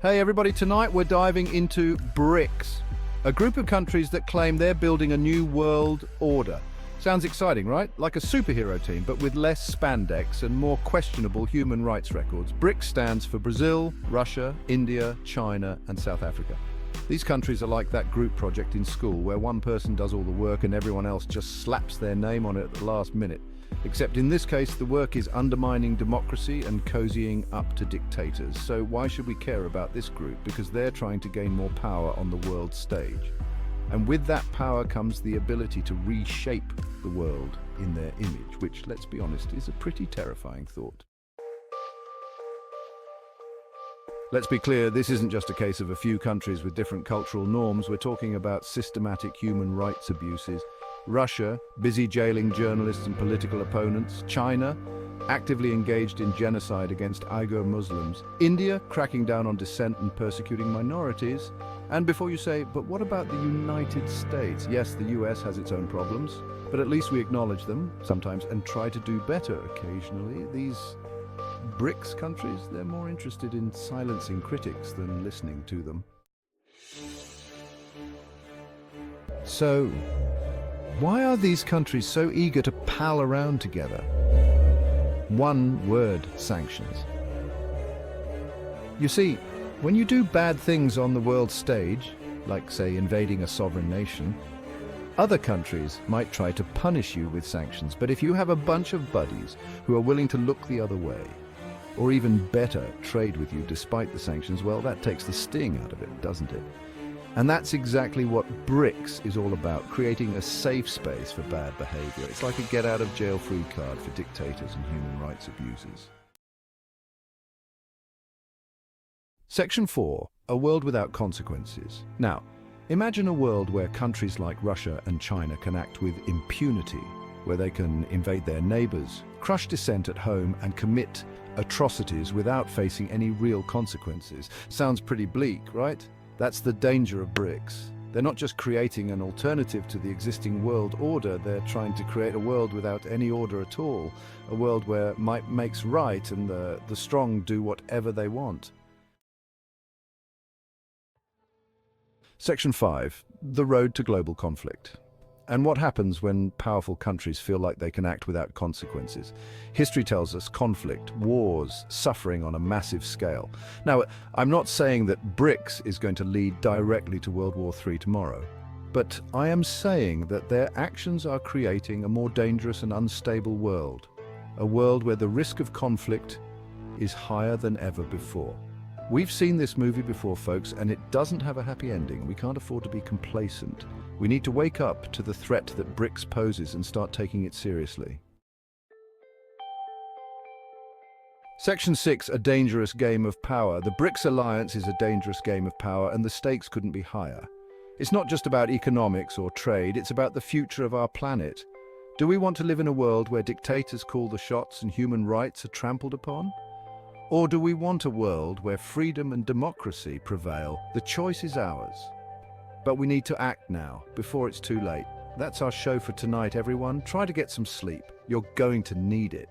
Hey everybody, tonight we're diving into BRICS, a group of countries that claim they're building a new world order. Sounds exciting, right? Like a superhero team, but with less spandex and more questionable human rights records. BRICS stands for Brazil, Russia, India, China, and South Africa. These countries are like that group project in school where one person does all the work and everyone else just slaps their name on it at the last minute. Except in this case, the work is undermining democracy and cozying up to dictators. So why should we care about this group? Because they're trying to gain more power on the world stage. And with that power comes the ability to reshape the world in their image, which, let's be honest, is a pretty terrifying thought. Let's be clear, this isn't just a case of a few countries with different cultural norms. We're talking about systematic human rights abuses. Russia, busy jailing journalists and political opponents. China, actively engaged in genocide against Uyghur Muslims. India, cracking down on dissent and persecuting minorities. And before you say, but what about the United States? Yes, the US has its own problems, but at least we acknowledge them sometimes and try to do better occasionally. These BRICS countries, they're more interested in silencing critics than listening to them. So, why are these countries so eager to pal around together? One word: sanctions. You see, when you do bad things on the world stage, like say invading a sovereign nation, other countries might try to punish you with sanctions. But if you have a bunch of buddies who are willing to look the other way, or even better, trade with you despite the sanctions, well, that takes the sting out of it, doesn't it? And that's exactly what BRICS is all about, creating a safe space for bad behavior. It's like a get-out-of-jail-free card for dictators and human rights abusers. Section 4, a world without consequences. Now, imagine a world where countries like Russia and China can act with impunity, where they can invade their neighbors, crush dissent at home, and commit atrocities without facing any real consequences. Sounds pretty bleak, right? That's the danger of BRICS. They're not just creating an alternative to the existing world order, they're trying to create a world without any order at all, a world where might makes right and the strong do whatever they want. Section 5, the road to global conflict. And what happens when powerful countries feel like they can act without consequences? History tells us conflict, wars, suffering on a massive scale. Now, I'm not saying that BRICS is going to lead directly to World War III tomorrow, but I am saying that their actions are creating a more dangerous and unstable world, a world where the risk of conflict is higher than ever before. We've seen this movie before, folks, and it doesn't have a happy ending. We can't afford to be complacent. We need to wake up to the threat that BRICS poses and start taking it seriously. Section 6, a dangerous game of power. The BRICS alliance is a dangerous game of power, and the stakes couldn't be higher. It's not just about economics or trade, it's about the future of our planet. Do we want to live in a world where dictators call the shots and human rights are trampled upon? Or do we want a world where freedom and democracy prevail? The choice is ours. But we need to act now, before it's too late. That's our show for tonight, everyone. Try to get some sleep. You're going to need it.